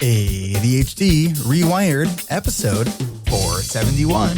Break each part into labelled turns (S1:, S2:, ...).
S1: ADHD reWired, episode 471.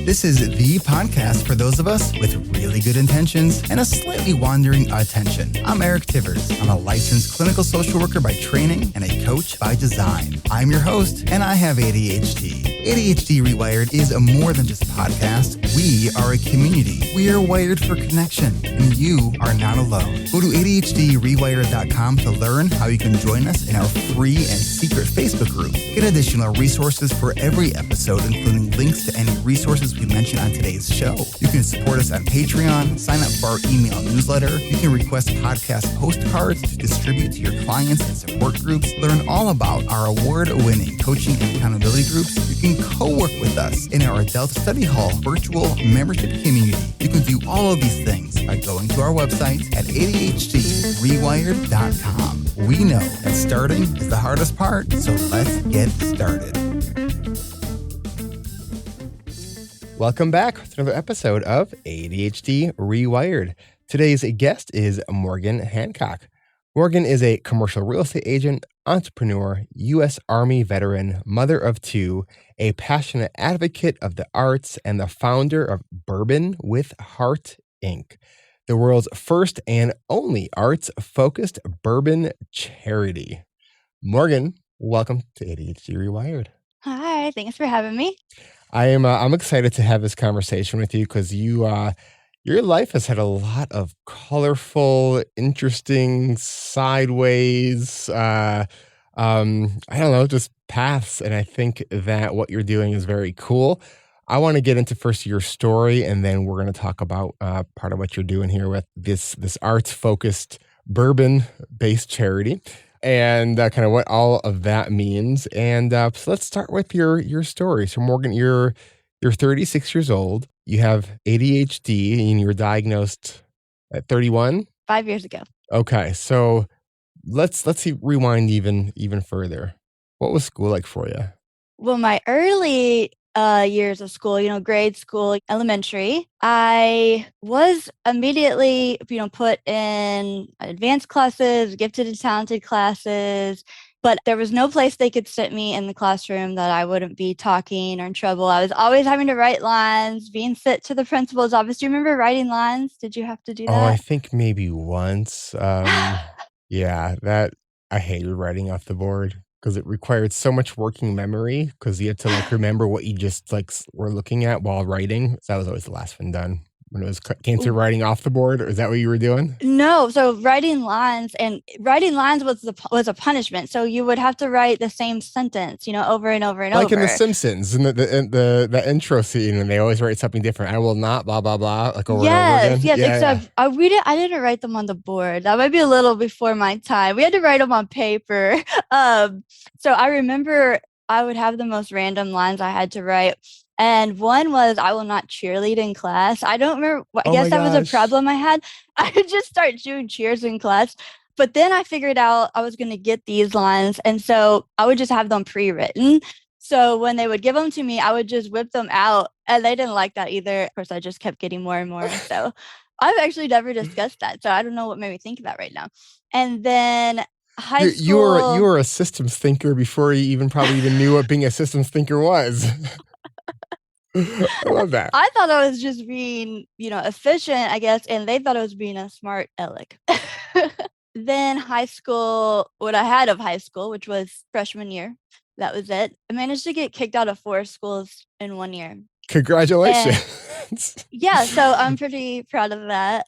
S1: This is the podcast for those of us with really good intentions and a slightly wandering attention. I'm Eric Tivers. I'm a licensed clinical social worker by training and a coach by design. I'm your host, and I have ADHD. ADHD reWired is more than just a podcast. We are a community. We are wired for connection, and you are not alone. Go to ADHDrewired.com to learn how you can join us in our free and secret Facebook group. Get additional resources for every episode, including links to any resources we mention on today's show. You can support us on Patreon, sign up for our email newsletter. You can request podcast postcards to distribute to your clients and support groups. Learn all about our award-winning coaching and accountability groups. You can co-work with us in our Adult Study Hall virtual membership community. You can do all of these things by going to our website at ADHDrewired.com. We know that starting is the hardest part, so let's get started. Welcome back to another episode of ADHD reWired. Today's guest is Morgan Hancock. Morgan is a commercial real estate agent, entrepreneur, U.S. Army veteran, mother of two, a passionate advocate of the arts, and the founder of Bourbon with Heart, Inc., the world's first and only arts-focused bourbon charity. Morgan, welcome to ADHD reWired.
S2: Hi, thanks for having me.
S1: I'm excited to have this conversation with you because your life has had a lot of colorful, interesting, sideways, I don't know, just paths. And I think that what you're doing is very cool. I want to get into first your story, and then we're going to talk about part of what you're doing here with this arts-focused bourbon-based charity, and kind of what all of that means. And so let's start with your story. So Morgan, you're 36 years old. You have ADHD, and you were diagnosed at 31?
S2: 5 years ago.
S1: Okay, so let's rewind even further. What was school like for you?
S2: Well, my early years of school, grade school, elementary, I was immediately, put in advanced classes, gifted and talented classes, but there was no place they could sit me in the classroom that I wouldn't be talking or in trouble. I was always having to write lines, being sent to the principal's office. Do you remember writing lines? Did you have to do that?
S1: Oh, I think maybe once. Yeah, that I hated writing off the board because it required so much working memory because you had to remember what you just were looking at while writing. So that was always the last one done when it came to writing off the board. Or is that what you were doing?
S2: No, so writing lines was a punishment. So you would have to write the same sentence, over and over and over.
S1: Like in The Simpsons, in the intro scene, and they always write something different. I will not, blah blah blah, over and over again.
S2: Yes, except I didn't write them on the board. That might be a little before my time. We had to write them on paper. So I remember I would have the most random lines I had to write. And one was, I will not cheerlead in class. I don't remember. I guess that was a problem I had. I would just start doing cheers in class. But then I figured out I was going to get these lines. And so I would just have them pre-written. So when they would give them to me, I would just whip them out. And they didn't like that either. Of course, I just kept getting more and more. So I've actually never discussed that. So I don't know what made me think of that right now. And then high school.
S1: You were a systems thinker before you probably even knew what being a systems thinker was. I love that.
S2: I thought I was just being, efficient, I guess, and they thought I was being a smart aleck. Then high school, what I had of high school, which was freshman year, that was it. I managed to get kicked out of 4 schools in 1 year.
S1: Congratulations.
S2: Yeah, so I'm pretty proud of that.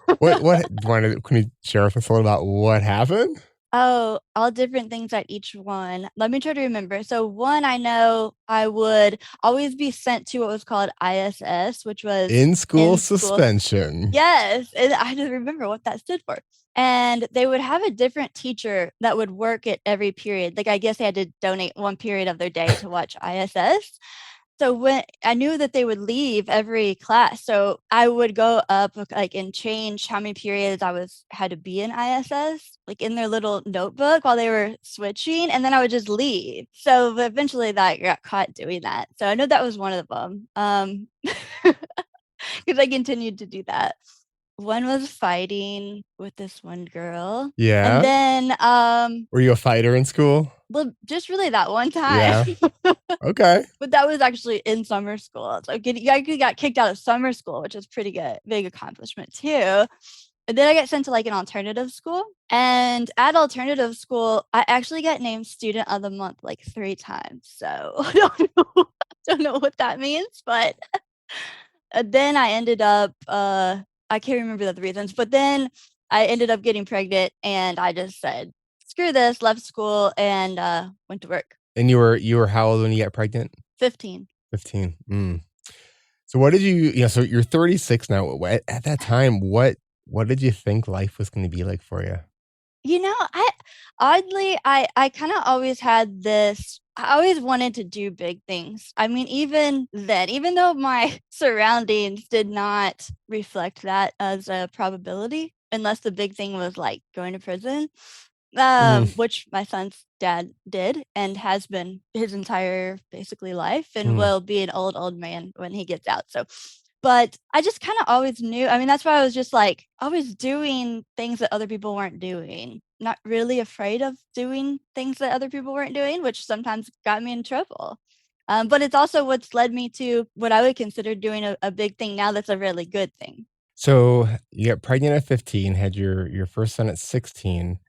S1: Can you share with us a little about what happened?
S2: Oh, all different things at each one. Let me try to remember. So one, I know I would always be sent to what was called ISS, which was
S1: in-school suspension.
S2: Yes, and I just remember what that stood for. And they would have a different teacher that would work at every period. I guess they had to donate one period of their day to watch ISS. So when I knew that they would leave every class, so I would go up and change how many periods had to be in ISS, in their little notebook while they were switching, and then I would just leave. So eventually that got caught doing that. So I know that was one of them, because I continued to do that. one was fighting with this one girl. And
S3: Yeah?
S2: then,
S3: Were you a fighter in school?
S2: well, just really that one time.
S3: Yeah. Okay.
S2: But that was actually in summer school. So I got kicked out of summer school, which is pretty good, big accomplishment too. And then I got sent to like an alternative school. And at alternative school, I actually got named student of the month like 3 times. So don't know what that means, but then I ended up I can't remember the reasons, but then I ended up getting pregnant and I just said, screw this, left school and went to work.
S3: And you were how old when you got pregnant?
S2: 15.
S3: 15. So what did so you're 36 now. At that time, what did you think life was going to be like for you?
S2: I oddly I kind of always had this I always wanted to do big things. I mean, even then, even though my surroundings did not reflect that as a probability, unless the big thing was like going to prison,
S3: Mhm.
S2: which my son's dad did and has been his entire basically life and
S3: Mm.
S2: will be an old man when he gets out. So, but I just kind of always knew. I mean, that's why I was just like always doing things that other people weren't doing, not really afraid of doing things that other people weren't doing, which sometimes got me in trouble. But it's also what's led me to what I would consider doing a big thing now that's a really good thing.
S3: So you got pregnant at 15, had your first son at 16,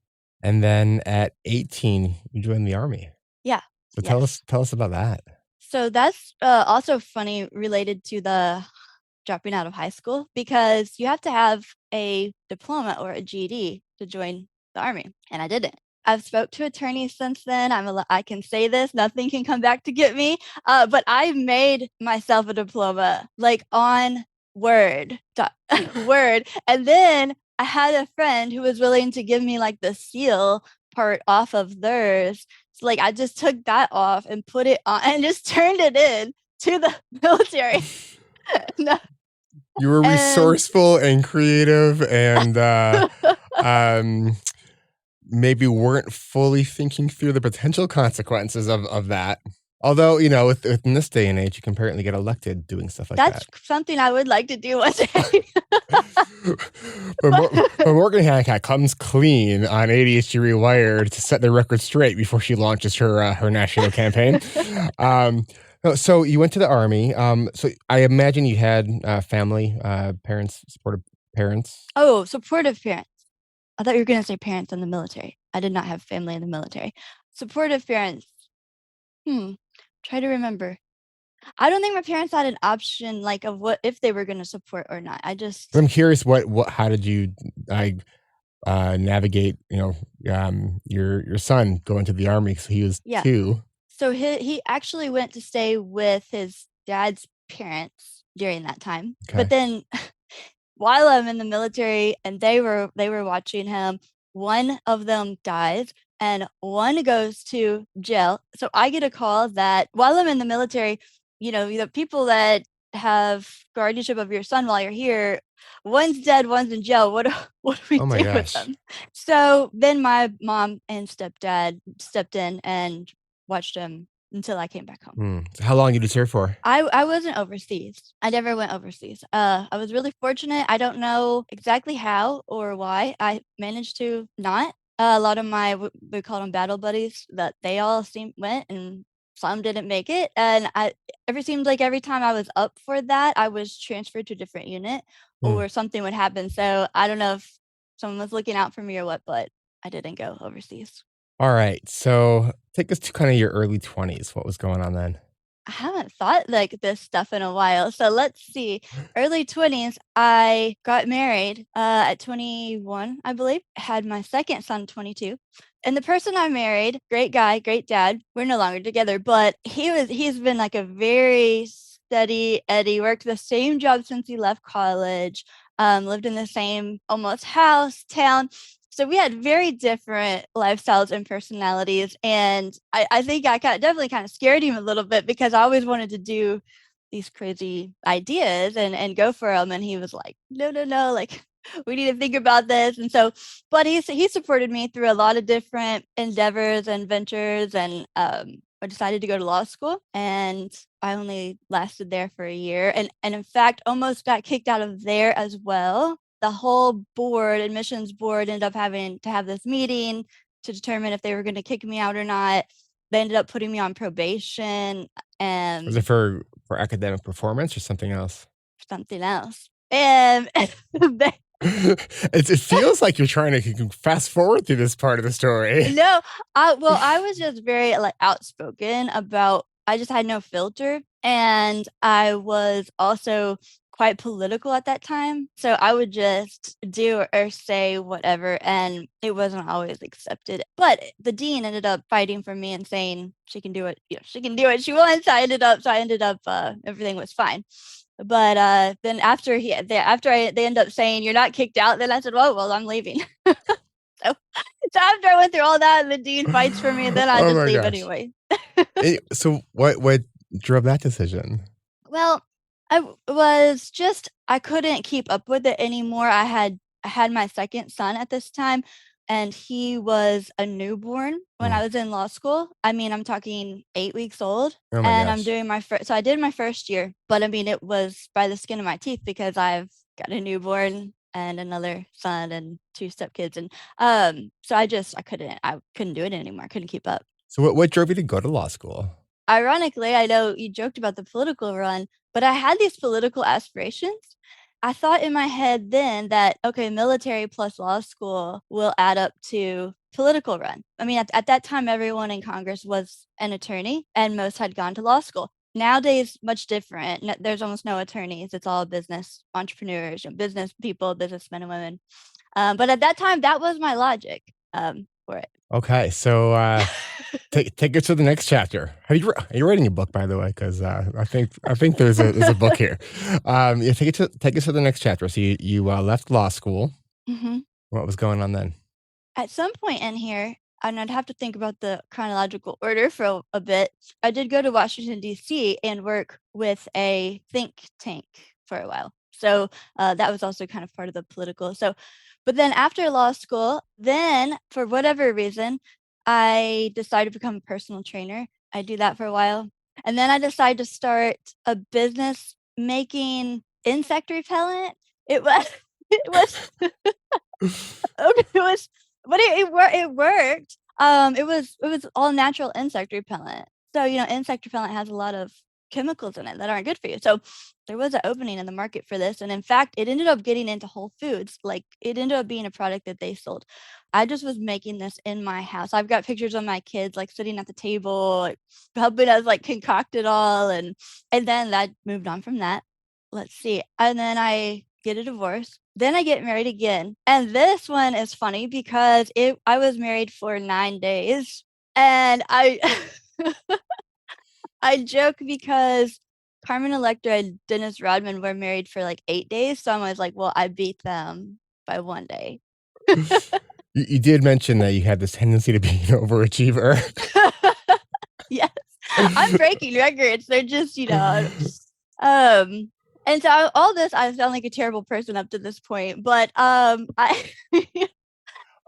S3: and then at 18 you joined the army.
S2: Yeah.
S3: So
S2: Yes.
S3: tell us about that.
S2: So that's also funny related to the dropping out of high school because you have to have a diploma or a GED to join the army, and I didn't. I've spoke to attorneys since then. I can say this, nothing can come back to get me. But I made myself a diploma like on Word, Word, and then I had a friend who was willing to give me like the seal part off of theirs. So like I just took that off and put it on and just turned it in to the military. No,
S3: You were
S2: and
S3: resourceful and creative and um maybe weren't fully thinking through the potential consequences of that. Although, within this day and age, you can apparently get elected doing stuff like
S2: that's
S3: that.
S2: something I would like to do one day.
S3: But Morgan Hancock comes clean on ADHD reWired to set the record straight before she launches her national campaign. So you went to the army. So I imagine you had family, parents, supportive parents.
S2: Oh, supportive parents. I thought you were gonna say parents in the military. I did not have family in the military. Supportive parents. Hmm. Try to remember. I don't think my parents had an option like of what if they were gonna support or not. I just
S3: I'm curious, how did you navigate, your son going to the army? So he was
S2: yeah.
S3: 2.
S2: So he actually went to stay with his dad's parents during that time. But
S3: Okay.
S2: then while I'm in the military and they were watching him, one of them dies and one goes to jail. So I get a call that while I'm in the military, the people that have guardianship of your son while you're here, one's dead, one's in jail. What do we
S3: Oh my
S2: do with
S3: gosh.
S2: them? So then my mom and stepdad stepped in and watched him until I came back home.
S3: So how long did you serve for?
S2: I wasn't overseas. I never went overseas. I was really fortunate. I don't know exactly how or why I managed to not. A lot of my we call them battle buddies that they all went and some didn't make it. And seemed like every time I was up for that, I was transferred to a different unit
S3: Hmm.
S2: or something would happen. So I don't know if someone was looking out for me or what, but I didn't go overseas.
S3: All right. So take us to kind of your early 20s. What was going on then?
S2: I haven't thought like this stuff in a while. So let's see. Early 20s, I got married at 21, I believe. Had my second son, 22. And the person I married, great guy, great dad. We're no longer together, but he's been like a very steady Eddie, worked the same job since he left college, lived in the same almost house, town. So we had very different lifestyles and personalities. And I think definitely kind of scared him a little bit because I always wanted to do these crazy ideas and go for them. And he was like, no, no, no, like we need to think about this. And so, but he supported me through a lot of different endeavors and ventures. And I decided to go to law school and I only lasted there for a year. And in fact, almost got kicked out of there as well. the whole board, admissions board, ended up having to have this meeting to determine if they were going to kick me out or not. They ended up putting me on probation and
S3: Was it for academic performance or something else?
S2: something else. And they,
S3: It feels like you're trying to fast forward through this part of the story.
S2: no, I was just very like outspoken about. I just had no filter, and I was also quite political at that time. So I would just do or say whatever, and it wasn't always accepted. But the dean ended up fighting for me and saying she can do it. She can do what she wants. I ended up everything was fine. But then they end up saying you're not kicked out, then I said, well, I'm leaving. So after I went through all that, and the dean fights for me, and then I
S3: Oh
S2: just
S3: my
S2: leave
S3: gosh.
S2: anyway.
S3: So what drove that decision?
S2: Well, I couldn't keep up with it anymore. I had my second son at this time, and he was a newborn when I was in law school. I mean, I'm talking 8 weeks old,
S3: Oh my
S2: and I'm
S3: gosh.
S2: doing my first. So I did my first year, but I mean, it was by the skin of my teeth because I've got a newborn and another son and 2 stepkids, and so I couldn't do it anymore. I couldn't keep up.
S3: So what drove you to go to law school?
S2: Ironically, I know you joked about the political run, but I had these political aspirations. I thought in my head then that, okay, military plus law school will add up to political run. I mean, at that time, everyone in Congress was an attorney and most had gone to law school. Nowadays, much different. There's almost no attorneys. It's all business entrepreneurs, business people, businessmen and women. But at that time, that was my logic for it.
S3: Okay, so take it to the next chapter. Are you writing a book, by the way? Because I think there's a book here. Yeah, take it to the next chapter. So you left law school.
S2: hmm
S3: What was going on then?
S2: At some point in here, and I'd have to think about the chronological order for a bit, I did go to Washington, D.C. and work with a think tank for a while. So that was also kind of part of the political. So, but then after law school, then for whatever reason, I decided to become a personal trainer. I do that for a while. And then I decided to start a business making insect repellent. It was, it was, okay, it was, but it worked. It was all natural insect repellent. So, insect repellent has a lot of chemicals in it that aren't good for you. So there was an opening in the market for this. And in fact, it ended up getting into Whole Foods. Like it ended up being a product that they sold. I just was making this in my house. I've got pictures of my kids like sitting at the table, like, helping us like concoct it all. And then that moved on from that. Let's see. And then I get a divorce. Then I get married again. And this one is funny because I was married for 9 days. And I I joke because Carmen Electra and Dennis Rodman were married for like 8 days. So I'm always like, well, I beat them by 1 day.
S3: You did mention that you had this tendency to be an overachiever.
S2: Yes. I'm breaking records. They're just, and so all this, I sound like a terrible person up to this point, but I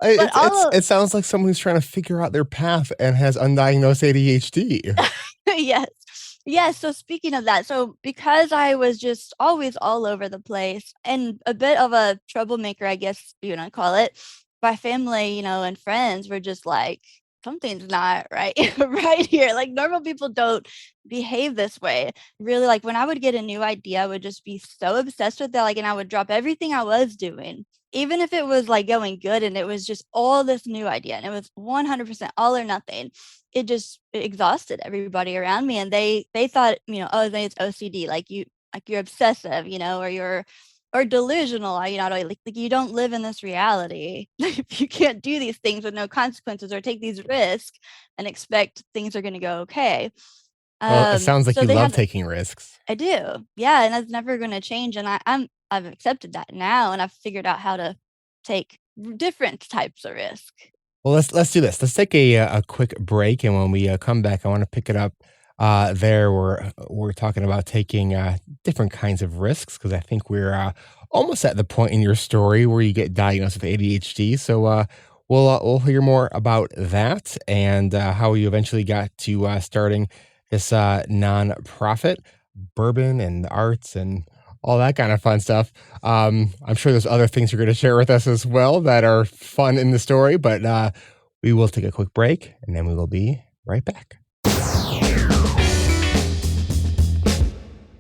S3: It sounds like someone who's trying to figure out their path and has undiagnosed ADHD.
S2: yes. Yes. So speaking of that, so because I was just always all over the place and a bit of a troublemaker, I guess you know call it, my family, and friends were just like, something's not right right here. Like normal people don't behave this way. Really, like when I would get a new idea, I would just be so obsessed with it, like, and I would drop everything I was doing. Even if it was like going good and it was just all this new idea and it was 100% all or nothing, it exhausted everybody around me. And they thought, oh, then it's OCD, like you're obsessive, or delusional, like you don't live in this reality. If you can't do these things with no consequences or take these risks and expect things are going to go okay.
S3: Well, it sounds like
S2: So
S3: you
S2: they
S3: love
S2: had
S3: taking risks.
S2: I do. Yeah, and that's never going to change. And I've accepted that now, and I've figured out how to take different types of risk.
S3: Well, let's do this. Let's take a quick break, and when we come back, I want to pick it up there. We're talking about taking different kinds of risks because I think we're almost at the point in your story where you get diagnosed with ADHD. So we'll hear more about that and how you eventually got to starting this nonprofit, bourbon and the arts and all that kind of fun stuff. I'm sure there's other things you're going to share with us as well that are fun in the story, but we will take a quick break and then we will be right back.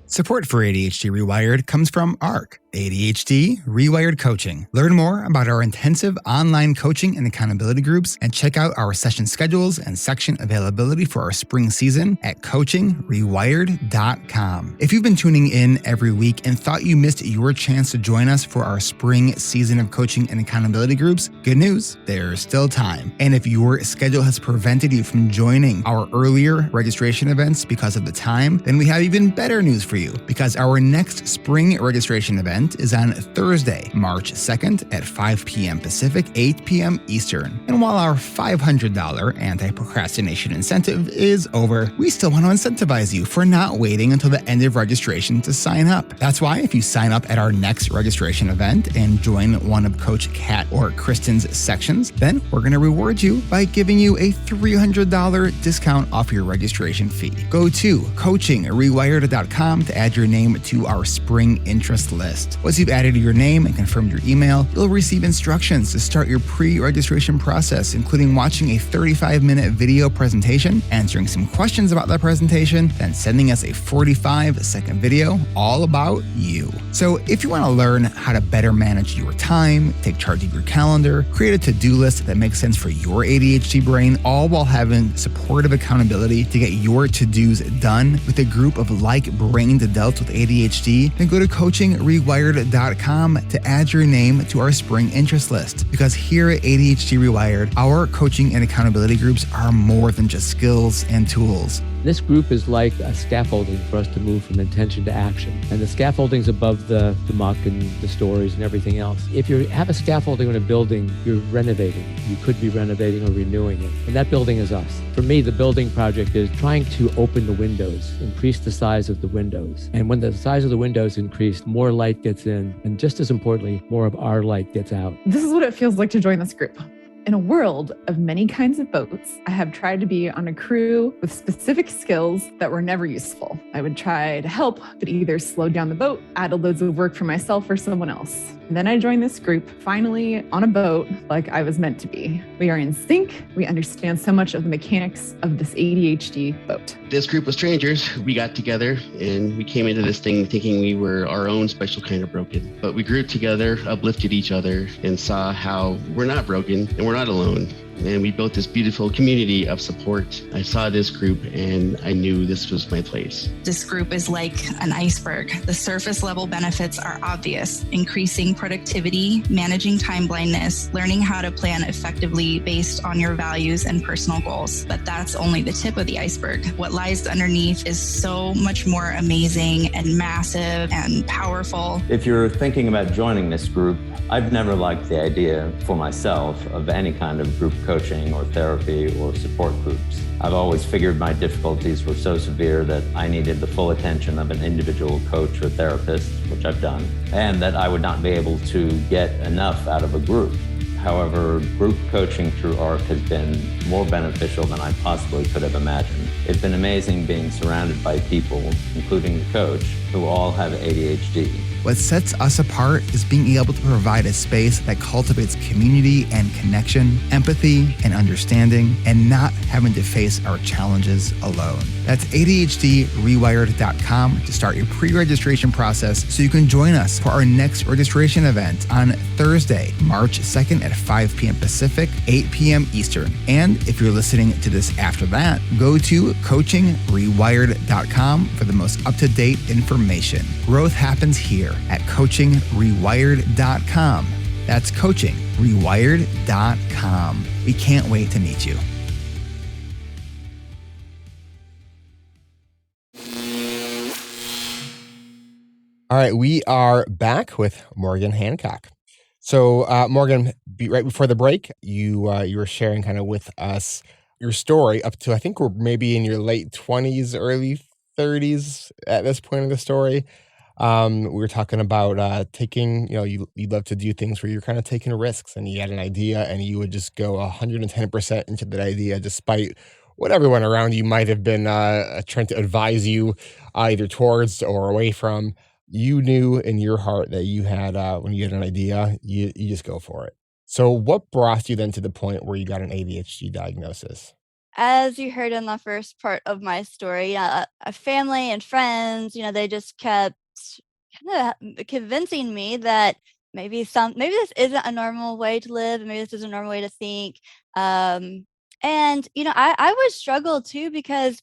S1: Support for ADHD Rewired comes from ARC, ADHD Rewired Coaching. Learn more about our intensive online coaching and accountability groups and check out our session schedules and section availability for our spring season at coachingrewired.com. If you've been tuning in every week and thought you missed your chance to join us for our spring season of coaching and accountability groups, good news, there's still time. And if your schedule has prevented you from joining our earlier registration events because of the time, then we have even better news for you, because our next spring registration event is on Thursday, March 2nd at 5 p.m. Pacific, 8 p.m. Eastern. And while our $500 anti-procrastination incentive is over, we still want to incentivize you for not waiting until the end of registration to sign up. That's why if you sign up at our next registration event and join one of Coach Kat or Kristen's sections, then we're going to reward you by giving you a $300 discount off your registration fee. Go to coachingrewired.com to add your name to our spring interest list. Once you've added your name and confirmed your email, you'll receive instructions to start your pre-registration process, including watching a 35-minute video presentation, answering some questions about that presentation, then sending us a 45-second video all about you. So if you want to learn how to better manage your time, take charge of your calendar, create a to-do list that makes sense for your ADHD brain, all while having supportive accountability to get your to-dos done with a group of like-brained adults with ADHD, then go to coachingrewired.com to add your name to our spring interest list. Because here at ADHD Rewired, our coaching and accountability groups are more than just skills and tools.
S4: This group is like a scaffolding for us to move from intention to action. And the scaffolding's above the muck and the stories and everything else. If you have a scaffolding in a building, you're renovating. You could be renovating or renewing it. And that building is us. For me, the building project is trying to open the windows, increase the size of the windows. And when the size of the windows increase, more light gets in. And just as importantly, more of our light gets out.
S5: This is what it feels like to join this group. In a world of many kinds of boats, I have tried to be on a crew with specific skills that were never useful. I would try to help, but either slow down the boat, added loads of work for myself or someone else. And then I joined this group, finally on a boat like I was meant to be. We are in sync. We understand so much of the mechanics of this ADHD boat.
S6: This group of strangers, we got together and we came into this thing thinking we were our own special kind of broken. But we grew together, uplifted each other, and saw how we're not broken and we're not alone. And we built this beautiful community of support. I saw this group and I knew this was my place.
S7: This group is like an iceberg. The surface level benefits are obvious: increasing productivity, managing time blindness, learning how to plan effectively based on your values and personal goals. But that's only the tip of the iceberg. What lies underneath is so much more amazing and massive and powerful.
S8: If you're thinking about joining this group, I've never liked the idea for myself of any kind of group coaching or therapy or support groups. I've always figured my difficulties were so severe that I needed the full attention of an individual coach or therapist, which I've done, and that I would not be able to get enough out of a group. However, group coaching through ARC has been more beneficial than I possibly could have imagined. It's been amazing being surrounded by people, including the coach, who all have ADHD.
S1: What sets us apart is being able to provide a space that cultivates community and connection, empathy and understanding, and not having to face our challenges alone. That's ADHDrewired.com to start your pre-registration process so you can join us for our next registration event on Thursday, March 2nd at 5 p.m. Pacific, 8 p.m. Eastern. And if you're listening to this after that, go to coachingrewired.com for the most up-to-date information. Growth happens here at coachingrewired.com. That's coachingrewired.com. We can't wait to meet you.
S3: All right, we are back with Morgan Hancock. So, Morgan, right before the break, you were sharing kind of with us your story up to, I think we're maybe in your late 20s, early 30s at this point of the story. We were talking about taking, you love to do things where you're kind of taking risks, and you had an idea and you would just go 110% into that idea despite what everyone around you might have been trying to advise you either towards or away from. you knew in your heart that you had, when you had an idea, you just go for it. So what brought you then to the point where you got an ADHD diagnosis?
S2: As you heard in the first part of my story, a family and friends, they just kept kind of convincing me that maybe this isn't a normal way to live, maybe this is a normal way to think. Um, and I would struggle too because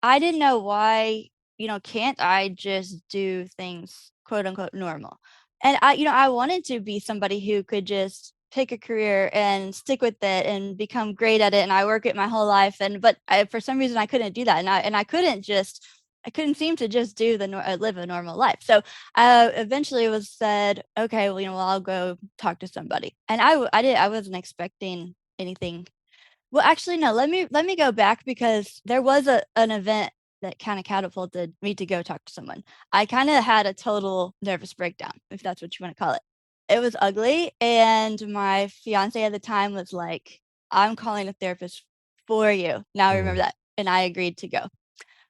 S2: I didn't know why, can't I just do things quote unquote normal? And I wanted to be somebody who could just pick a career and stick with it and become great at it. And I work it my whole life. But for some reason I couldn't do that. And I couldn't seem to just live a normal life. So eventually it was said, okay, well, I'll go talk to somebody. And I wasn't expecting anything. Well, actually, no, let me go back because there was an event that kinda catapulted me to go talk to someone. I kinda had a total nervous breakdown, if that's what you wanna call it. It was ugly, and my fiancé at the time was like, "I'm calling a therapist for you." Now I remember
S3: Mm.
S2: that, and I agreed to go.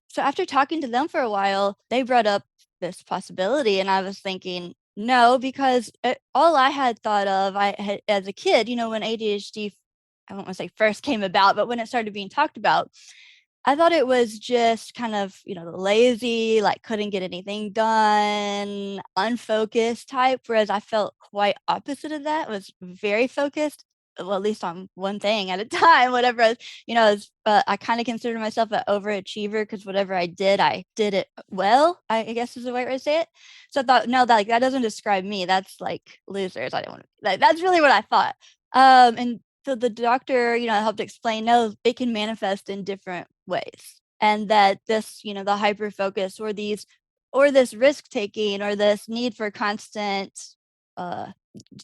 S2: So after talking to them for a while, they brought up this possibility, and I was thinking, no, because all I had thought of, I had as a kid, when ADHD, I don't want to say first came about, but when it started being talked about, I thought it was just kind of, lazy, like couldn't get anything done, unfocused type, whereas I felt quite opposite of that, was very focused, well, at least on one thing at a time, whatever, I kind of consider myself an overachiever because whatever I did it well, I guess is the right way to say it. So I thought, no, that doesn't describe me. That's like losers. I don't want to, that's really what I thought. And so the doctor, helped explain, no, it can manifest in different ways. And that this, the hyper focus or this risk taking or this need for constant uh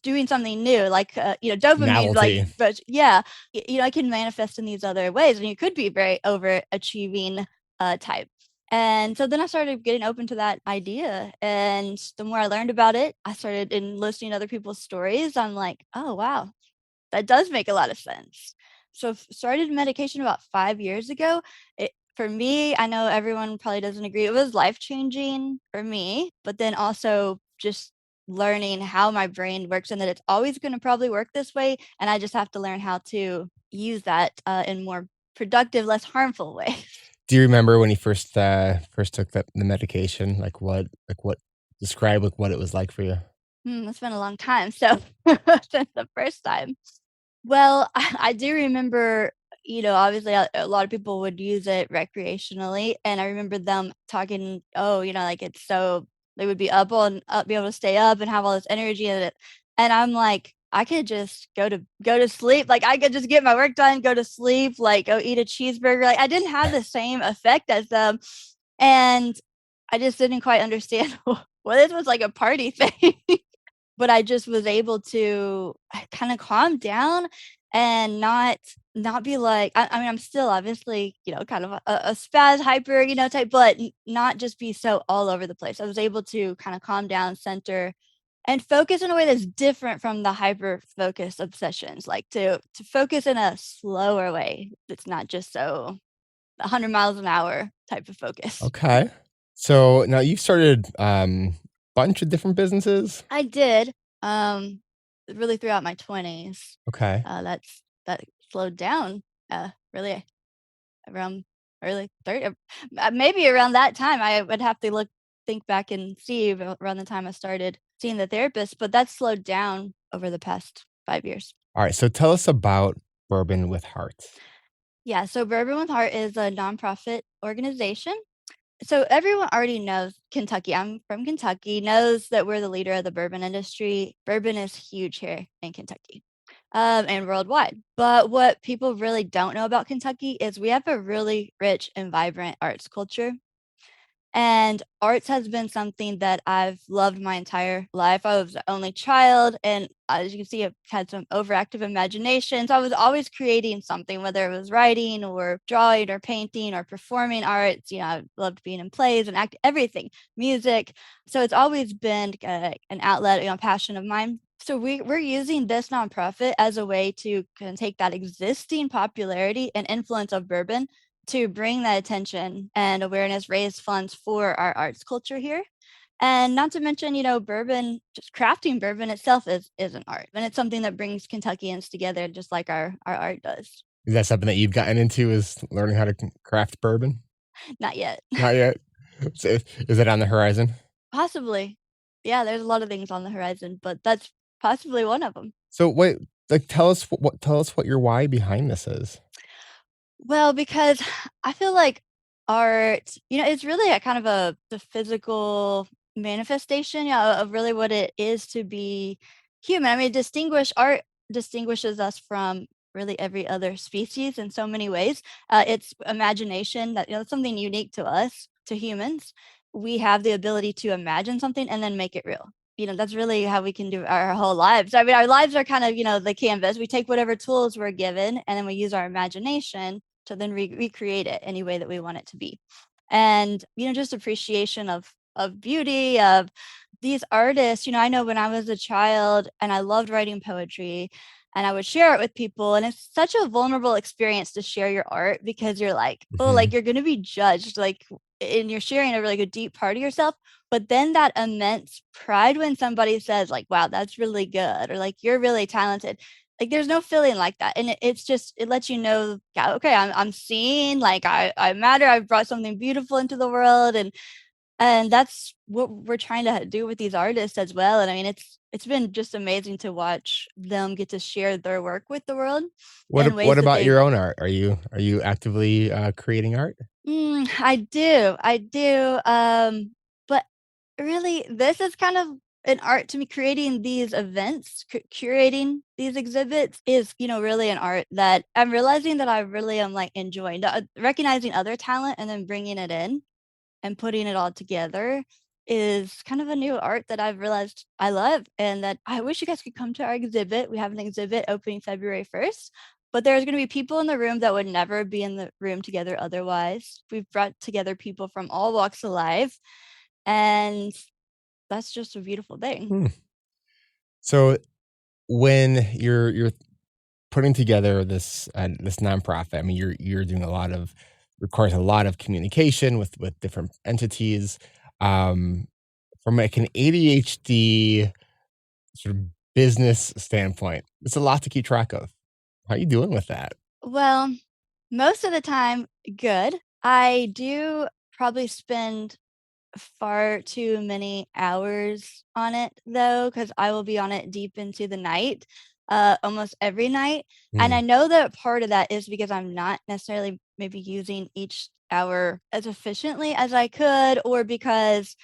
S2: doing something new, like dopamine, like,
S3: Novelty.
S2: but yeah, it can manifest in these other ways, and you could be very overachieving type. And so then I started getting open to that idea. And the more I learned about it, I started in listening to other people's stories. I'm like, oh wow, that does make a lot of sense. So started medication about 5 years ago. For me, I know everyone probably doesn't agree. It was life-changing for me, but then also just learning how my brain works and that it's always gonna probably work this way, and I just have to learn how to use that, in more productive, less harmful ways.
S3: Do you remember when you first took the medication? What describe, like, what it was like for you?
S2: It's been a long time, so since the first time. Well, I do remember, obviously a lot of people would use it recreationally, and I remember them talking, oh, like it's so they would be be able to stay up and have all this energy in it. And I'm like, I could just go to sleep. Like I could just get my work done, go to sleep, like go eat a cheeseburger. Like I didn't have the same effect as them. And I just didn't quite understand well, this was like a party thing. But I just was able to kinda calm down and not be like I mean, I'm still obviously, kind of a spaz hyper, type, but n not just be so all over the place. I was able to kinda calm down, center, and focus in a way that's different from the hyper focus obsessions, like to focus in a slower way that's not just so 100 miles an hour type of focus.
S3: Okay. So now you've started, bunch of different businesses?
S2: I did, really throughout my 20s.
S3: Okay.
S2: That slowed down, really around early 30, maybe around that time. I would have to think back and see around the time I started seeing the therapist, but that slowed down over the past 5 years.
S3: Alright, so tell us about Bourbon with Heart.
S2: Yeah, so Bourbon with Heart is a nonprofit organization. So everyone already knows Kentucky. I'm from Kentucky, knows that we're the leader of the bourbon industry. Bourbon is huge here in Kentucky, and worldwide. But what people really don't know about Kentucky is we have a really rich and vibrant arts culture. And arts has been something that I've loved my entire life. I was the only child, and as you can see, I've had some overactive imagination. So I was always creating something, whether it was writing or drawing or painting or performing arts. I loved being in plays and act, everything, music. So it's always been an outlet, passion of mine. So we're using this nonprofit as a way to kind of take that existing popularity and influence of bourbon to bring that attention and awareness, raise funds for our arts culture here. And not to mention, bourbon, just crafting bourbon itself is an art. And it's something that brings Kentuckians together just like our art does.
S3: Is that something that you've gotten into, is learning how to craft bourbon?
S2: Not yet.
S3: Not yet. So is it on the horizon?
S2: Possibly. Yeah, there's a lot of things on the horizon, but that's possibly one of them.
S3: So wait, like tell us what your why behind this is.
S2: Well, because I feel like art, it's really a kind of the physical manifestation, of really what it is to be human. I mean, art distinguishes us from really every other species in so many ways. It's imagination that, it's something unique to us, to humans. We have the ability to imagine something and then make it real. That's really how we can do our whole lives. I mean, our lives are kind of, the canvas. We take whatever tools we're given and then we use our imagination to then recreate it any way that we want it to be. And, just appreciation of beauty, of these artists. I know when I was a child and I loved writing poetry and I would share it with people. And it's such a vulnerable experience to share your art because you're like, oh, like you're going to be judged, like, and you're sharing a really good deep part of yourself. But then that immense pride when somebody says like, wow, that's really good, or like, you're really talented. Like there's no feeling like that. And it lets you know, yeah, okay, I'm seen, like I matter. I've brought something beautiful into the world. And that's what we're trying to do with these artists as well. And I mean, it's been just amazing to watch them get to share their work with the world.
S3: What about your own art? Are you actively creating art?
S2: I do. But really, this is kind of an art to me. Creating these events, curating these exhibits is, really an art that I'm realizing that I really am like enjoying. Recognizing other talent and then bringing it in and putting it all together is kind of a new art that I've realized I love, and that I wish you guys could come to our exhibit. We have an exhibit opening February 1st, but there's going to be people in the room that would never be in the room together otherwise. We've brought together people from all walks of life, and that's just a beautiful thing.
S3: So when you're putting together this nonprofit, I mean, you're doing requires a lot of communication with different entities. From like an ADHD sort of business standpoint, it's a lot to keep track of. How are you doing with that?
S2: Well, most of the time, good. I do probably spend far too many hours on it though, because I will be on it deep into the night, almost every night. And I know that part of that is because I'm not necessarily maybe using each hour as efficiently as I could, or because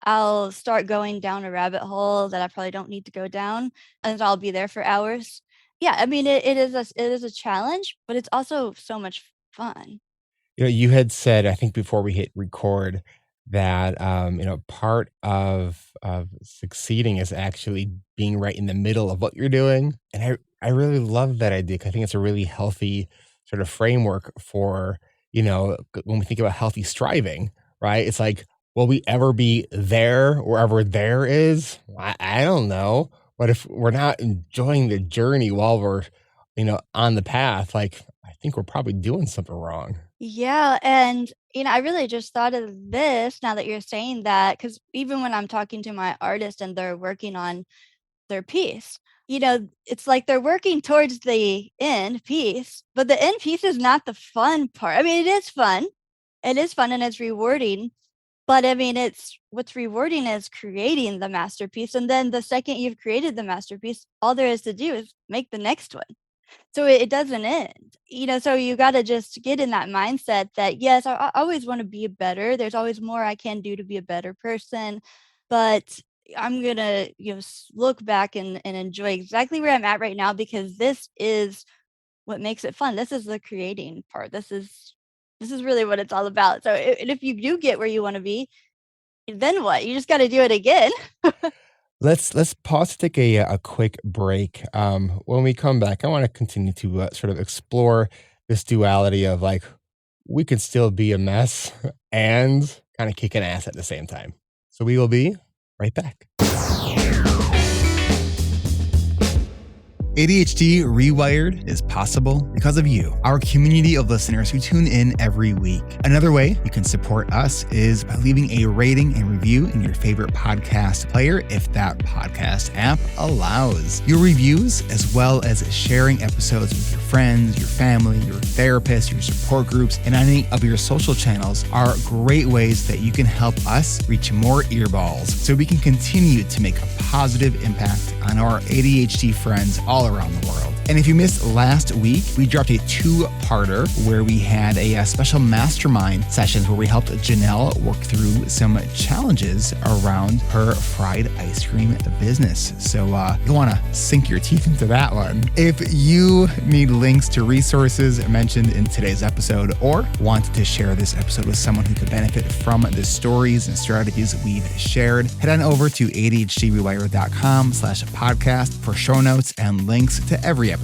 S2: I'll start going down a rabbit hole that I probably don't need to go down, and I'll be there for hours. Yeah, I mean, it is a challenge, but it's also so much fun.
S3: You had said, I think before we hit record, that part of succeeding is actually being right in the middle of what you're doing, and I really love that idea. 'Cause I think it's a really healthy sort of framework for when we think about healthy striving, right? It's like, will we ever be there wherever there is? I don't know, but if we're not enjoying the journey while we're on the path, like I think we're probably doing something wrong.
S2: Yeah, and I really just thought of this now that you're saying that, because even when I'm talking to my artist and they're working on their piece, it's like they're working towards the end piece, but the end piece is not the fun part. I mean, it is fun. It is fun and it's rewarding, but I mean, it's what's rewarding is creating the masterpiece. And then the second you've created the masterpiece, all there is to do is make the next one. So it doesn't end, so you got to just get in that mindset that, yes, I always want to be better. There's always more I can do to be a better person, but I'm going to, look back and enjoy exactly where I'm at right now, because this is what makes it fun. This is the creating part. This is really what it's all about. So and if you do get where you want to be, then what? You just got to do it again.
S3: Let's pause to take a quick break. When we come back, I want to continue to sort of explore this duality of like, we could still be a mess and kind of kicking ass at the same time. So we will be right back.
S1: ADHD Rewired is possible because of you, our community of listeners who tune in every week. Another way you can support us is by leaving a rating and review in your favorite podcast player if that podcast app allows. Your reviews, as well as sharing episodes with your friends, your family, your therapist, your support groups, and any of your social channels are great ways that you can help us reach more earballs so we can continue to make a positive impact on our ADHD friends all around the world. And if you missed last week, we dropped a two-parter where we had a special mastermind sessions where we helped Janelle work through some challenges around her fried ice cream business. So you'll want to sink your teeth into that one. If you need links to resources mentioned in today's episode or want to share this episode with someone who could benefit from the stories and strategies we've shared, head on over to ADHDrewired.com/podcast for show notes and links to every episode.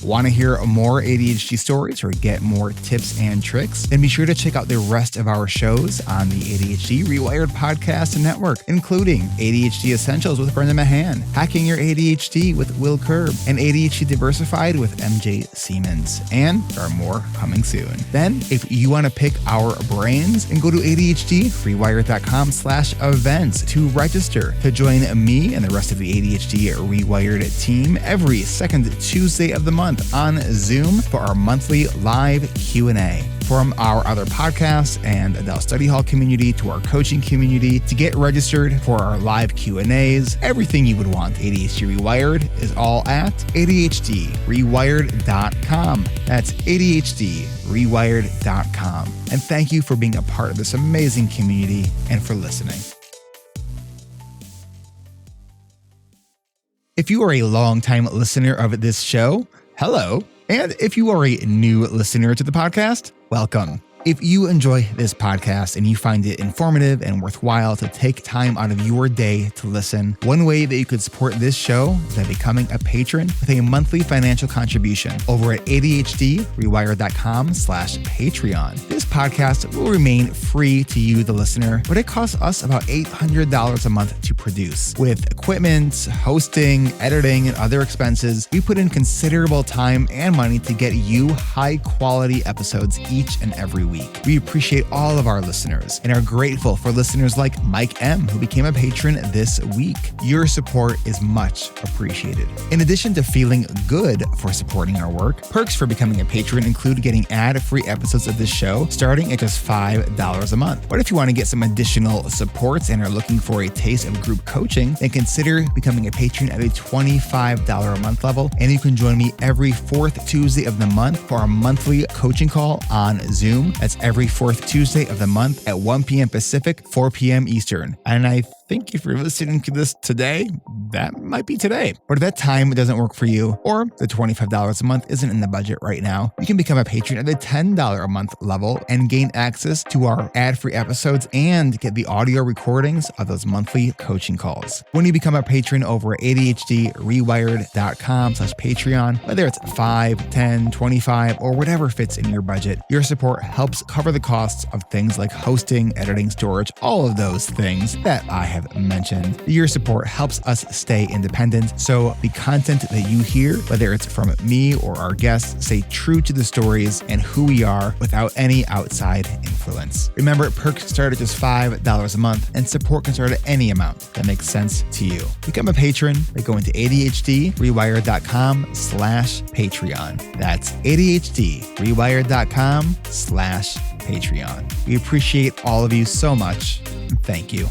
S1: Want to hear more ADHD stories or get more tips and tricks? Then be sure to check out the rest of our shows on the ADHD Rewired podcast network, including ADHD Essentials with Brenda Mahan, Hacking Your ADHD with Will Kerb, and ADHD Diversified with MJ Siemens. And there are more coming soon. Then, if you want to pick our brains, then go to ADHDrewired.com/events to register to join me and the rest of the ADHD Rewired team every second Tuesday of the month on Zoom for our monthly live Q&A. From our other podcasts and Adele Study Hall community to our coaching community, to get registered for our live Q&As, everything you would want ADHD Rewired is all at ADHDrewired.com. That's ADHDrewired.com. And thank you for being a part of this amazing community and for listening. If you are a longtime listener of this show, hello. And if you are a new listener to the podcast, welcome. If you enjoy this podcast and you find it informative and worthwhile to take time out of your day to listen, one way that you could support this show is by becoming a patron with a monthly financial contribution over at ADHDrewired.com/Patreon. This podcast will remain free to you, the listener, but it costs us about $800 a month to produce. With equipment, hosting, editing, and other expenses, we put in considerable time and money to get you high-quality episodes each and every week. We appreciate all of our listeners and are grateful for listeners like Mike M, who became a patron this week. Your support is much appreciated. In addition to feeling good for supporting our work, perks for becoming a patron include getting ad-free episodes of this show starting at just $5 a month. But if you want to get some additional supports and are looking for a taste of group coaching, then consider becoming a patron at a $25 a month level, and you can join me every fourth Tuesday of the month for our monthly coaching call on Zoom. That's every fourth Tuesday of the month at 1 p.m. Pacific, 4 p.m. Eastern. And I think if you're listening to this today, that might be today. But if that time doesn't work for you, or the $25 a month isn't in the budget right now, you can become a patron at the $10 a month level and gain access to our ad-free episodes and get the audio recordings of those monthly coaching calls. When you become a patron over at ADHDrewired.com/Patreon, whether it's $5, $10, $25, or whatever fits in your budget, your support helps cover the costs of things like hosting, editing, storage, all of those things that I have mentioned. Your support helps us stay independent, so the content that you hear, whether it's from me or our guests, stay true to the stories and who we are without any outside influence. Remember, perks start at just $5 a month, and support can start at any amount that makes sense to you. Become a patron by going to ADHDrewired.com/Patreon. That's ADHDrewired.com/Patreon. We appreciate all of you so much. Thank you.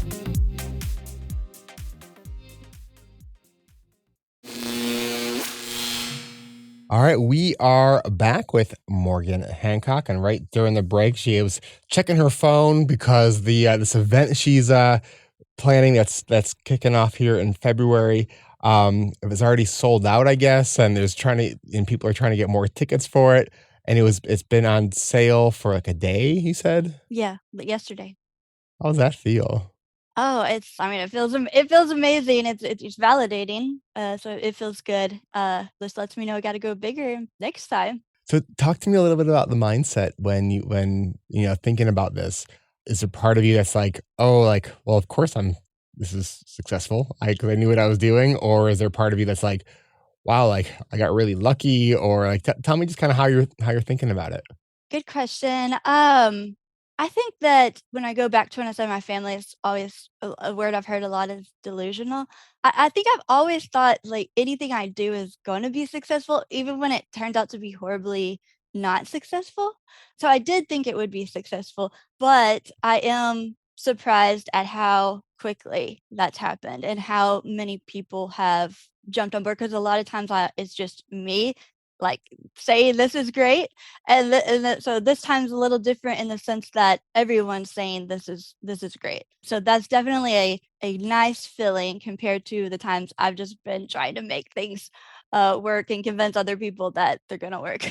S3: All right, we are back with Morgan Hancock, and right during the break, she was checking her phone because this event she's planning that's kicking off here in February. It was already sold out, I guess, and people are trying to get more tickets for it, and it's been on sale for like a day. You said?
S2: Yeah, yesterday.
S3: How does that feel?
S2: Oh, it feels amazing. It's validating. So it feels good. This lets me know I got to go bigger next time.
S3: So talk to me a little bit about the mindset when thinking about this. Is there part of you that's like, oh, like, well, of course this is successful. I knew what I was doing. Or is there part of you that's like, wow, like I got really lucky, or like tell me just kind of how you're thinking about it.
S2: Good question. I think that when I go back to when I said my family is always a word I've heard a lot is delusional. I think I've always thought like anything I do is going to be successful, even when it turned out to be horribly not successful. So I did think it would be successful, but I am surprised at how quickly that's happened and how many people have jumped on board because a lot of times it's just me like saying this is great so this time's a little different in the sense that everyone's saying this is great. So that's definitely a nice feeling compared to the times I've just been trying to make things work and convince other people that they're gonna work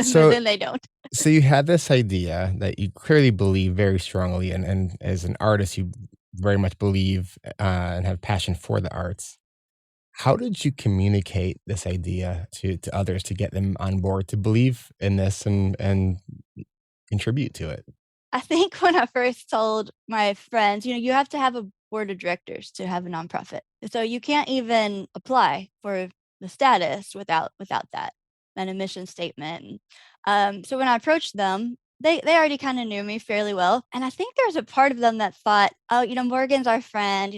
S3: So
S2: then they don't.
S3: so you had this idea that you clearly believe very strongly, and as an artist, you very much believe and have passion for the arts. How did you communicate this idea to others to get them on board to believe in this and contribute to it?
S2: I think when I first told my friends, you have to have a board of directors to have a nonprofit. So you can't even apply for the status without that, an admission statement. So when I approached them, they already kind of knew me fairly well. And I think there's a part of them that thought, oh, Morgan's our friend,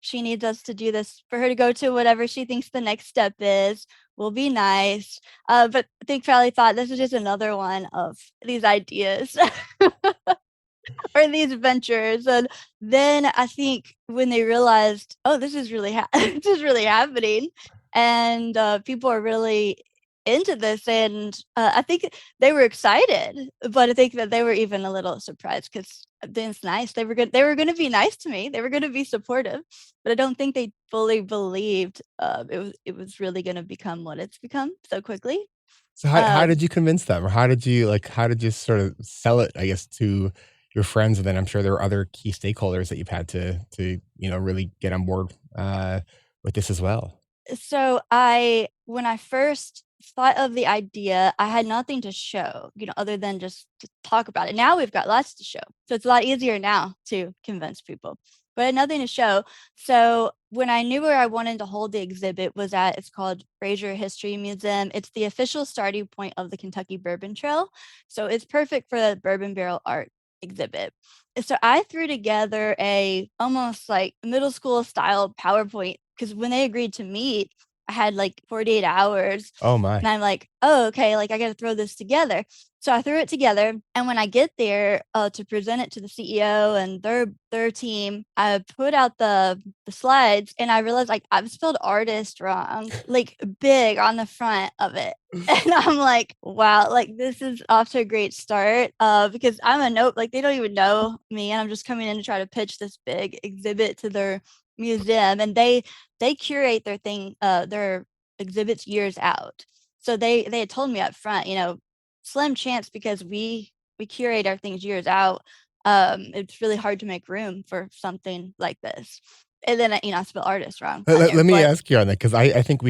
S2: she needs us to do this for her to go to whatever she thinks the next step is. Will be nice. But I think probably thought this is just another one of these ideas or these ventures. And then I think when they realized, oh, this is really this is really happening, and people are really into this, and I think they were excited, but I think that they were even a little surprised because it's nice. They were good. They were going to be nice to me. They were going to be supportive, but I don't think they fully believed it was really going to become what it's become so quickly.
S3: So how
S2: Um,
S3: did you convince them, or how did you sort of sell it, I guess, to your friends? And then I'm sure there are other key stakeholders that you've had to really get on board with this as well.
S2: so when I first thought of the idea, I had nothing to show, other than just to talk about it. Now we've got lots to show. So it's a lot easier now to convince people. But I had nothing to show. So when I knew where I wanted to hold the exhibit was it's called Fraser History Museum. It's the official starting point of the Kentucky Bourbon Trail. So it's perfect for the bourbon barrel art exhibit. So I threw together a almost like middle school style PowerPoint because when they agreed to meet, I had like 48 hours
S3: Oh my.
S2: and I'm like, oh, okay, like I got to throw this together. So I threw it together. And when I get there to present it to the CEO and their team, I put out the slides and I realized like I've spelled artist wrong, like big on the front of it. And I'm like, wow, like this is off to a great start because I'm a note, like they don't even know me. And I'm just coming in to try to pitch this big exhibit to their museum. And they curate their exhibits years out. So they had told me up front, slim chance because we curate our things years out. It's really hard to make room for something like this. And then I spelled artist wrong
S3: Let,
S2: on
S3: let-
S2: there,
S3: let me
S2: but
S3: ask you on that, because I think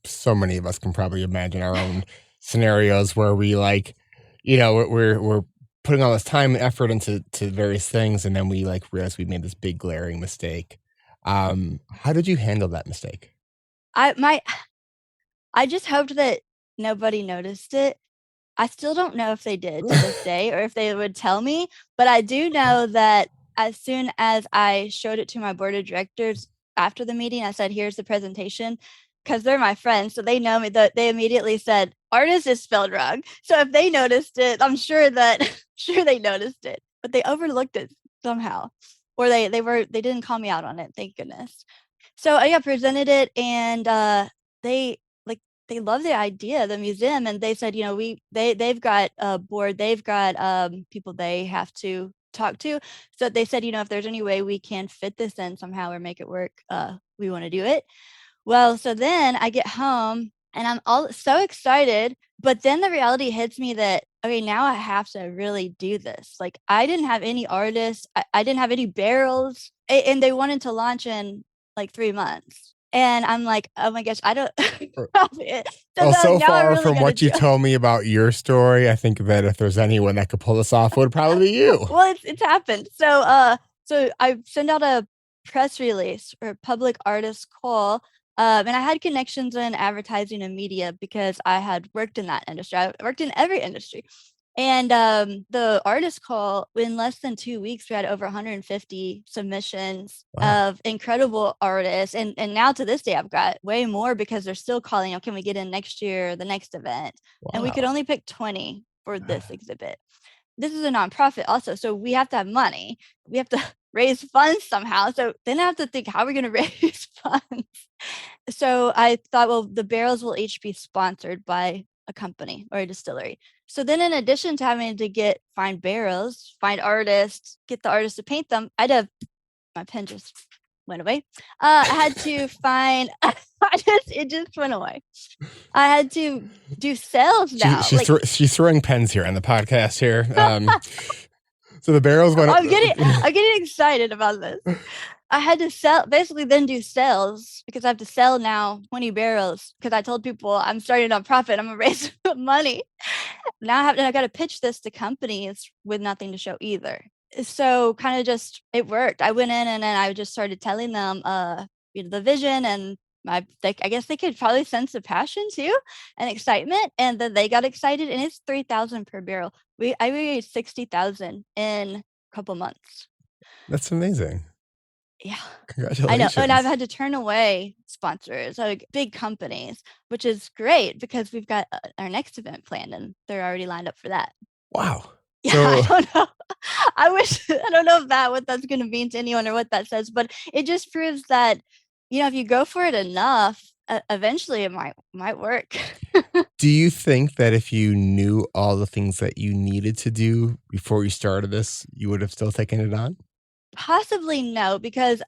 S3: so many of us can probably imagine our own scenarios where we we're putting all this time and effort into various things, and then we like realize we made this big glaring mistake. How did you handle that mistake?
S2: I my I just hoped that nobody noticed it. I still don't know if they did to this day or if they would tell me, but I do know that as soon as I showed it to my board of directors after the meeting, I said, "Here's the presentation," because they're my friends, so they know me. That they immediately said, "Artist is spelled wrong." So if they noticed it, I'm sure that sure they noticed it, but they overlooked it somehow, or they didn't call me out on it. Thank goodness. So I presented it, and they like they love the idea, the museum, and they said, they've got a board, they've got people they have to talk to. So they said, if there's any way we can fit this in somehow or make it work, we want to do it. Well, so then I get home and I'm all so excited, but then the reality hits me that okay, now I have to really do this. Like I didn't have any artists, I didn't have any barrels, and they wanted to launch in like 3 months. And I'm like, oh my gosh, I don't. So
S3: Well, so
S2: now I
S3: far
S2: really
S3: from
S2: got to
S3: what you
S2: do.
S3: told me about your story, I think that if there's anyone that could pull this off, it would probably be you.
S2: Well, it's happened. So I send out a press release or public artist call And I had connections in advertising and media because I had worked in that industry. I worked in every industry. And the artist call, in less than 2 weeks, we had over 150 submissions of incredible artists. And now to this day, I've got way more because they're still calling, can we get in next year, the next event? And we could only pick 20 for this exhibit. This is a nonprofit also, so we have to have money. We have to raise funds somehow. So then I have to think, how are we going to raise funds? So I thought, well, the barrels will each be sponsored by a company or a distillery. So then in addition to having to find barrels, find artists, get the artists to paint them, my pen just went away. I had to find, it just went away. I had to do sales now.
S3: She's throwing pens here on the podcast here. So the barrels went.
S2: I'm getting excited about this. I had to then do sales because I have to sell now 20 barrels because I told people I'm starting a nonprofit. I'm gonna raise money. Now I got to pitch this to companies with nothing to show either. So kind of just it worked. I went in and then I just started telling them the vision, and I guess they could probably sense the passion too and excitement, and then they got excited. And it's $3,000 per barrel. I raised $60,000 in a couple months.
S3: That's amazing.
S2: Yeah,
S3: congratulations.
S2: I know, and I've had to turn away sponsors, like big companies, which is great because we've got our next event planned, and they're already lined up for that.
S3: Wow.
S2: Yeah, so, I don't know. I don't know what that's going to mean to anyone or what that says, but it just proves that, if you go for it enough, eventually it might work.
S3: Do you think that if you knew all the things that you needed to do before you started this, you would have still taken it on?
S2: Possibly no,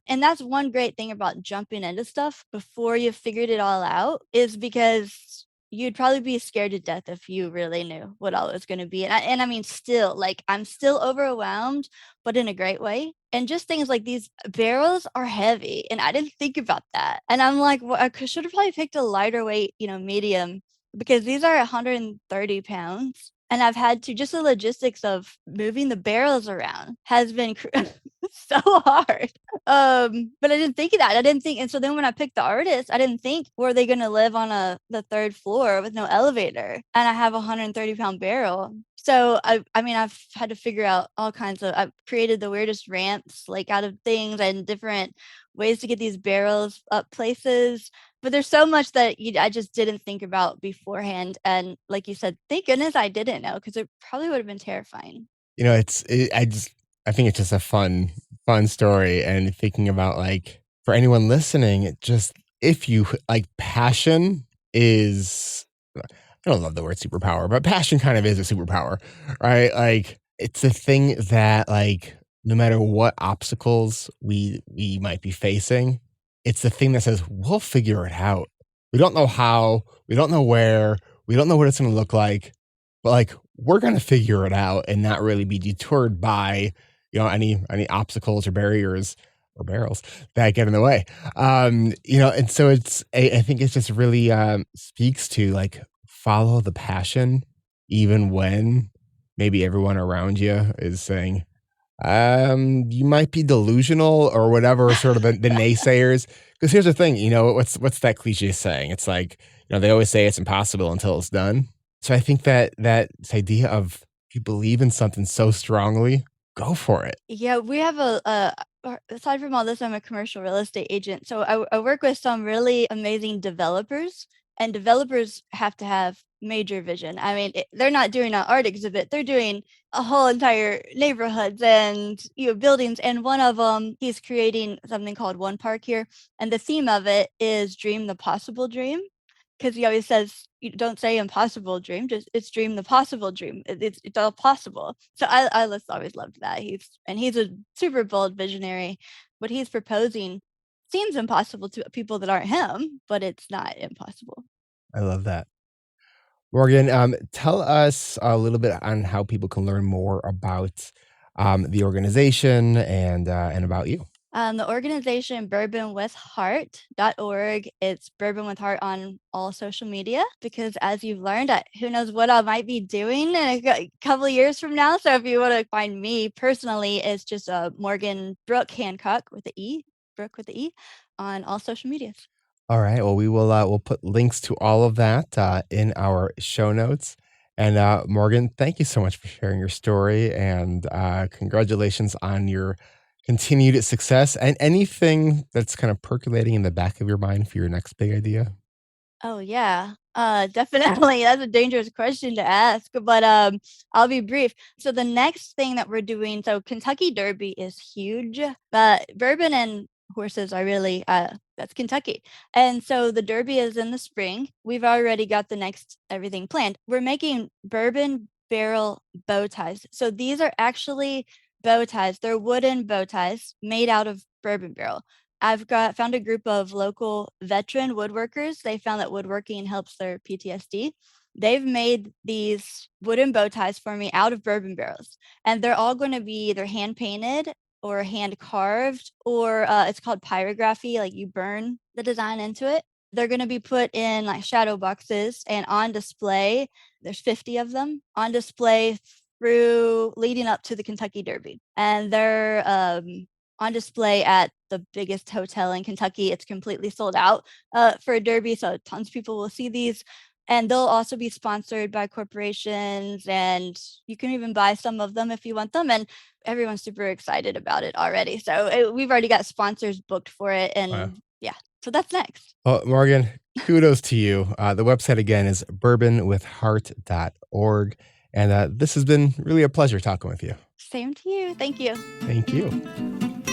S2: and that's one great thing about jumping into stuff before you've figured it all out, is because you'd probably be scared to death if you really knew what all it was going to be. And I mean, still, I'm still overwhelmed, but in a great way. And just things like these barrels are heavy, and I didn't think about that. And I'm like, well, I should have probably picked a lighter weight, medium, because these are 130 pounds. And I've had to, just the logistics of moving the barrels around has been so hard. But I didn't think of that. And so then when I picked the artist, I didn't think, were they going to live on the third floor with no elevator? And I have a 130-pound barrel. So I've had to figure out all kinds of, I've created the weirdest ramps, out of things and different ways to get these barrels up places. But there's so much that I just didn't think about beforehand. And like you said, thank goodness I didn't know, because it probably would have been terrifying.
S3: I think it's just a fun story. And thinking about, for anyone listening, if you passion is, I don't love the word superpower, but passion kind of is a superpower, right? It's a thing that, no matter what obstacles we might be facing, it's the thing that says, we'll figure it out. We don't know how, we don't know where, we don't know what it's going to look like, but we're going to figure it out and not really be deterred by, any obstacles or barriers or barrels that get in the way. And so I think it just really speaks to follow the passion, even when maybe everyone around you is saying, you might be delusional or whatever, sort of the naysayers. Because here's the thing, what's that cliche saying? It's they always say it's impossible until it's done. So I think that this idea of, if you believe in something so strongly, go for it.
S2: Yeah, we have aside from all this, I'm a commercial real estate agent. So I work with some really amazing developers, and developers have to have major vision. I mean, they're not doing an art exhibit. They're doing a whole entire neighborhoods and buildings. And one of them, he's creating something called One Park here. And the theme of it is Dream the Possible Dream. Because he always says, you don't say impossible dream, it's dream the possible dream. It's all possible. So I always loved that. He's a super bold visionary. What he's proposing seems impossible to people that aren't him, but it's not impossible.
S3: I love that. Morgan, tell us a little bit on how people can learn more about the organization and about you.
S2: The organization bourbonwithheart.org. It's Bourbon with Heart on all social media, because as you've learned, who knows what I might be doing in a couple of years from now. So if you want to find me personally, it's just Morgan Brooke Hancock with the E, Brooke with the E, on all social medias.
S3: All right. Well, we'll put links to all of that in our show notes. And Morgan, thank you so much for sharing your story, and congratulations on your continued success and anything that's kind of percolating in the back of your mind for your next big idea.
S2: Oh yeah. Definitely. That's a dangerous question to ask, but I'll be brief. So the next thing that we're doing, so Kentucky Derby is huge. Bourbon and horses are really that's Kentucky. And so the Derby is in the spring. We've already got the next everything planned. We're making bourbon barrel bow ties. So these are actually bow ties. They're wooden bow ties made out of bourbon barrel. I've found a group of local veteran woodworkers. They found that woodworking helps their PTSD. They've made these wooden bow ties for me out of bourbon barrels, and they're all going to be either hand painted or hand carved, or it's called pyrography, like you burn the design into it. They're going to be put in like shadow boxes and on display. There's 50 of them on display through leading up to the Kentucky Derby, and they're on display at the biggest hotel in Kentucky. It's completely sold out for a derby, so tons of people will see these. And they'll also be sponsored by corporations, and you can even buy some of them if you want them. And everyone's super excited about it already. So we've already got sponsors booked for it. And
S3: Wow.
S2: yeah, so that's next.
S3: Well, Morgan, kudos to you. The website again is bourbonwithheart.org. And this has been really a pleasure talking with you.
S2: Same to you. Thank you.
S3: Thank you.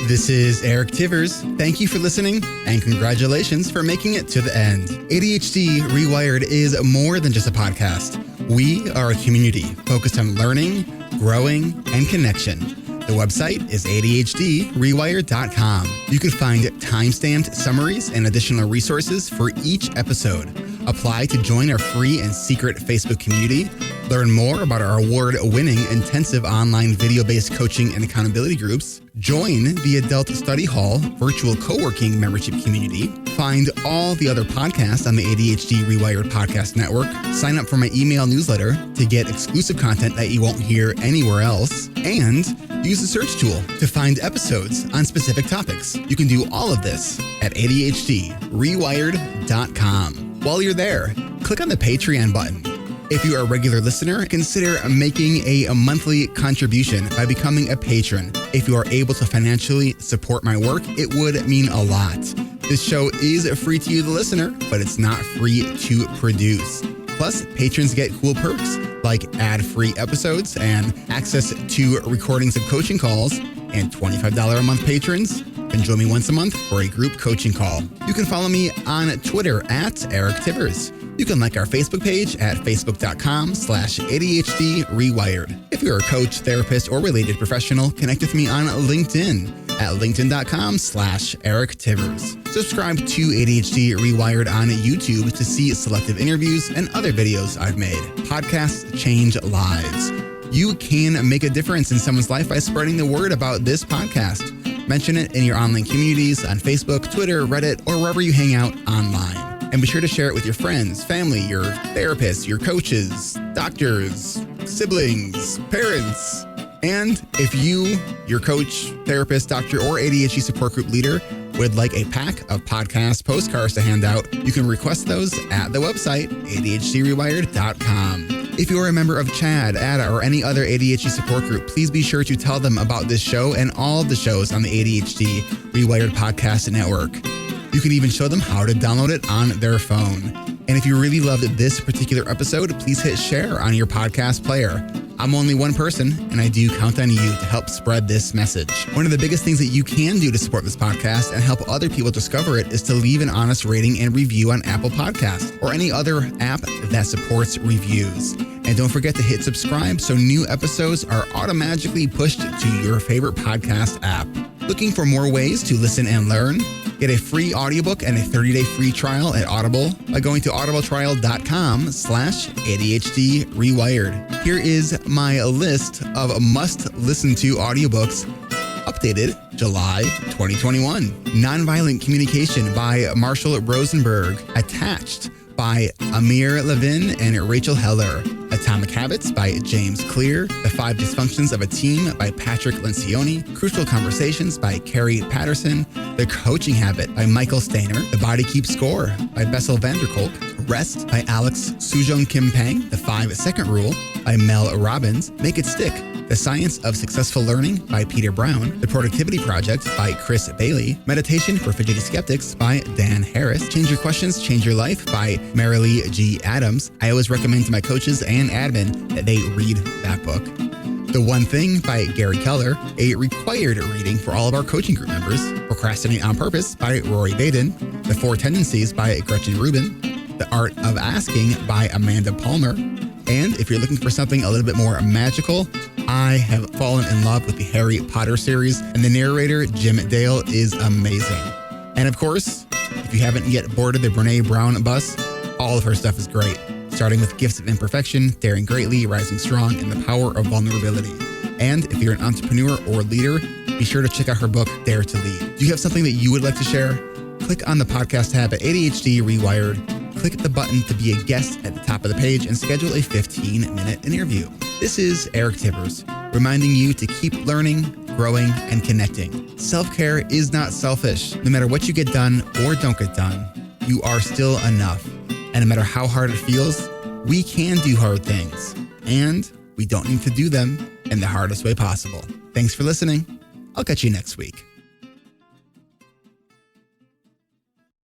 S1: This is Eric Tivers. Thank you for listening, and congratulations for making it to the end. ADHD Rewired is more than just a podcast. We are a community focused on learning, growing, and connection. The website is ADHDrewired.com. You can find time-stamped summaries and additional resources for each episode. Apply to join our free and secret Facebook community. Learn more about our award-winning intensive online video-based coaching and accountability groups. Join the Adult Study Hall virtual co-working membership community. Find all the other podcasts on the ADHD Rewired Podcast Network. Sign up for my email newsletter to get exclusive content that you won't hear anywhere else. And use the search tool to find episodes on specific topics. You can do all of this at ADHDrewired.com. While you're there, click on the Patreon button. If you are a regular listener, consider making a monthly contribution by becoming a patron. If you are able to financially support my work, it would mean a lot. This show is free to you, the listener, but it's not free to produce. Plus, patrons get cool perks like ad-free episodes and access to recordings of coaching calls, and $25 a month patrons can join me once a month for a group coaching call. You can follow me on Twitter at Eric Tivers. You can like our Facebook page at facebook.com/ADHD Rewired. If you're a coach, therapist, or related professional, connect with me on LinkedIn at linkedin.com/Eric Tivers. Subscribe to ADHD Rewired on YouTube to see selective interviews and other videos I've made. Podcasts change lives. You can make a difference in someone's life by spreading the word about this podcast. Mention it in your online communities on Facebook, Twitter, Reddit, or wherever you hang out online. And be sure to share it with your friends, family, your therapists, your coaches, doctors, siblings, parents. And if you, your coach, therapist, doctor, or ADHD support group leader would like a pack of podcast postcards to hand out, you can request those at the website, ADHDrewired.com. If you are a member of CHAD, ADA, or any other ADHD support group, please be sure to tell them about this show and all of the shows on the ADHD Rewired Podcast Network. You can even show them how to download it on their phone. And if you really loved this particular episode, please hit share on your podcast player. I'm only one person, and I do count on you to help spread this message. One of the biggest things that you can do to support this podcast and help other people discover it is to leave an honest rating and review on Apple Podcasts or any other app that supports reviews. And don't forget to hit subscribe so new episodes are automatically pushed to your favorite podcast app. Looking for more ways to listen and learn? Get a free audiobook and a 30-day free trial at Audible by going to audibletrial.com/ADHD Rewired. Here is my list of must-listen-to audiobooks updated July 2021. Nonviolent Communication by Marshall Rosenberg. Attached by Amir Levin and Rachel Heller. Atomic Habits by James Clear, The 5 Dysfunctions of a Team by Patrick Lencioni, Crucial Conversations by Carrie Patterson, The Coaching Habit by Michael Stainer, The Body Keeps Score by Bessel van der Kolk, Rest by Alex Sujong Kim Pang, The 5-Second Rule by Mel Robbins, Make It Stick, The Science of Successful Learning by Peter Brown, The Productivity Project by Chris Bailey, Meditation for Fidgety Skeptics by Dan Harris, Change Your Questions, Change Your Life by Marilee G. Adams. I always recommend to my coaches and admin that they read that book. The One Thing by Gary Keller, a required reading for all of our coaching group members. Procrastinate on Purpose by Rory Baden, The 4 Tendencies by Gretchen Rubin, The Art of Asking by Amanda Palmer. And if you're looking for something a little bit more magical, I have fallen in love with the Harry Potter series, and the narrator, Jim Dale, is amazing. And of course, if you haven't yet boarded the Brene Brown bus, all of her stuff is great, starting with Gifts of Imperfection, Daring Greatly, Rising Strong, and The Power of Vulnerability. And if you're an entrepreneur or leader, be sure to check out her book, Dare to Lead. Do you have something that you would like to share? Click on the podcast tab at ADHD Rewired. Click the button to be a guest at the top of the page and schedule a 15-minute interview. This is Eric Tivers, reminding you to keep learning, growing, and connecting. Self-care is not selfish. No matter what you get done or don't get done, you are still enough. And no matter how hard it feels, we can do hard things. And we don't need to do them in the hardest way possible. Thanks for listening. I'll catch you next week.